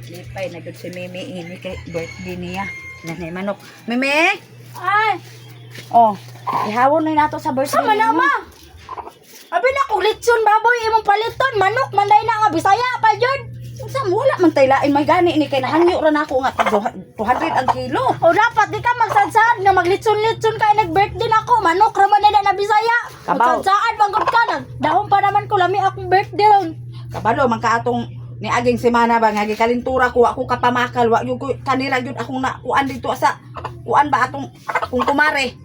Lipay na gud si Mimi ini kay birthday niya. Nanay manok. Mimi! Ay, Oh, ihawon na nato sa birthday. sama na mo. ma. Abi na kung litson baboy imong paliton, manok manday na nga Bisaya pa jud. Unsa mo wala man tay lain may gani ni kay nahangyo ra nako nga tag 200 ang kilo. O dapat di ka magsadsad nga maglitson-litson kay nag-birthday nako, manok ra man na Bisaya. Kabaw. Magsadsad manggod ka nag. Dahon pa naman ko lami akong birthday ron. Kabalo man ka atong ni aging semana ba nga gikalintura ko ako kapamakal wa gyud ko kanira gyud akong nakuan dito sa kuan ba atong akong kumare.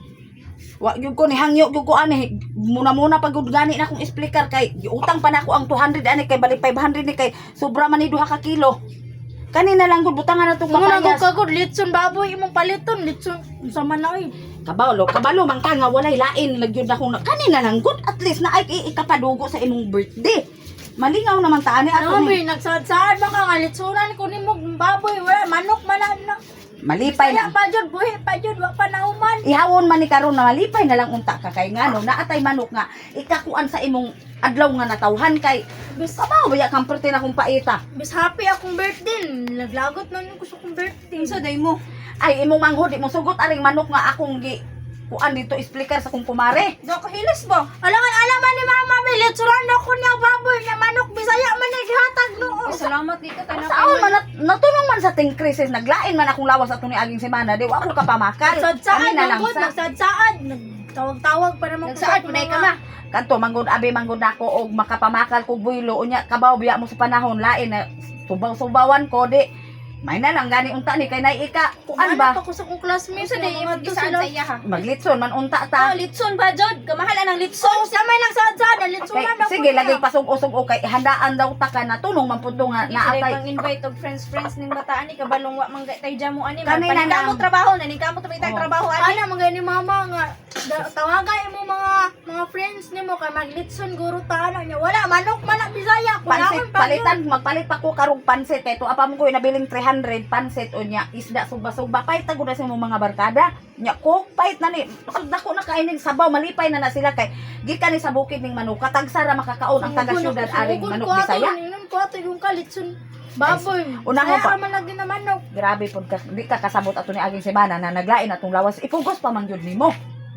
Wa gyud ko ni hangyo gyud ko ani muna pag gud gani na akong explicar kay giutang pa nako ang 200 ani kay balik 500 ni kay sobra man ni duha ka kilo. Kanina lang gud butangan na tong Kung papayas. nagkagod litson baboy imong paliton, litson sama na oy. Kabalo man ka nga walay lain lagyud ako na kanina lang gud at least na ay ikapadugo sa imong birthday. Malingaw naman ta ani ato Ano ni. ba nagsadsad ba ka nga litsonan ko nimo baboy, wala manok man na. Malipay Kaya na. pa jud buhi pa jud wa pa nauman. Ihawon man ni karon na malipay na lang unta ka kay ngano naatay manok nga ikakuan sa imong adlaw nga natawhan kay bis kabaw baya kamperte na kong paita. Bis happy akong birthday. Naglagot na yung gusto kong birthday. Sa day mo ay imong manghod di mo sugot aring manok nga akong gi kuan dito explicar sa kong kumare. Do ka hilis ba? Alangan alaman ni mama bilit suran ako niya baboy niya manok Bisaya man naghatag noon. Salamat dito kay Saan man natunong man sa ting krisis naglain man akong lawas ato ni aging semana di wa ako kapamakal. Nagsadsaan na lang lang sa nagsadsaan. Nagtawag-tawag pa naman Nagsaad ko na ka ma. kanto manggod abi manggod nako og makapamakal kog buylo unya kabaw biya mo sa panahon lain na subaw-subawan ko di may na lang gani unta ni kay nay ika kuan ba Ano pa ko sa kong classmates Sa day mga to gisaan sila. sa iya ha. maglitson man unta Oh, ta litson ba jud? Kamahalan ang So, litson. siya may nagsadsad. kay, Litsunan ako sige niya. lagi pasug-usog o kay handaan daw ta ka na tunong man pud nga Naatay naatay pang invite og friends ning bataan ni kabalong wa man tay jamo ani. Kanina Kanina mo lang. trabaho na ning kamo tumay Oh. trabaho ani. Ana mga ni mama nga tawagay mo mga friends nimo kay maglitson guro ta ano niya. Wala manok man na Bisaya. pansit palitan magpalit pa ko karong pansit kay to apa mo ko nabiling 300 pansit unya isda suba-suba pay tagod na sa imong mga barkada nya cook pait na ni dako na kaining sabaw malipay na na sila kay gikan ni sa bukid ning manok katagsara makakaon ang taga syudad aring manok Bisaya. Ning ko ato yung kalitson baboy. Una mo pa. Kaya man lagi na manok. Grabe pud ka di ka kasabot ato ni aging semana na naglain atong lawas ipugos pa man jud nimo.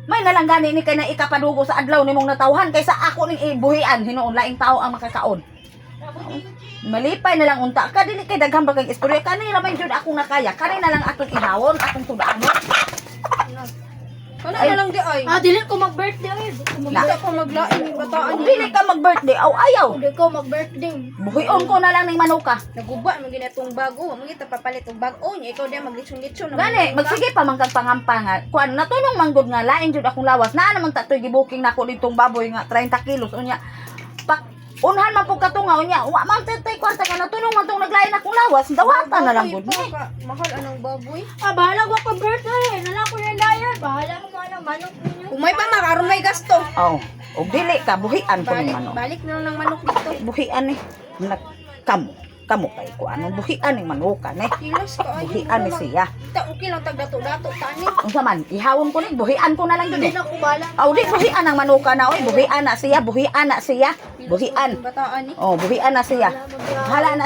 May nalang gani ni kay na ikapadugo sa adlaw nimong natawhan kaysa ako ning ibuhian hinuon laing tao ang makakaon. Malipay na lang unta ka dili kay daghang bagay istorya kanina man jud akong nakaya kanina lang atong ihawon atong tudanon. Wala Ay. na lang di ay. Dili ko mag-birthday ay. Hindi ako maglain ning bataan ni. Dili ka mag-birthday aw ayaw. Dili ko mag-birthday. Buhion ko na lang ning manuka. Naguba mo ginatong bago, mo kita papalit og bago nya ikaw di maglitson-litson. Gani magsige pa man kag pangampa nga kuan natunong manggod nga lain jud akong lawas naa namang tatoy gibuking nako ditong baboy nga 30 kilos unya. Pak unhan man pug katunga unya wa man tetay kwarta ka natunong man tong naglain akong lawas dawata na lang gud ni. Mahal anong baboy. Bahala ko pa-birthday. Nala ko yung dayan. Bahala mo ano manok ninyo. Kung may pa makaron may gasto. Oh, og dili ka buhian ko ning manok. Balik na lang ng manok dito. Buhian ni kamo kay ko ano buhian ning manuka ni. Kilos ka ay. Buhian ni siya. Ta okay lang tag dato-dato tani. Unsa man ihawon ko ni buhian ko na lang Hindi gid. na ko bahala. Aw di buhian ang manuka na oy buhian na siya buhian na siya. Buhian. Bataan ni. Oh, buhian na siya. Hala na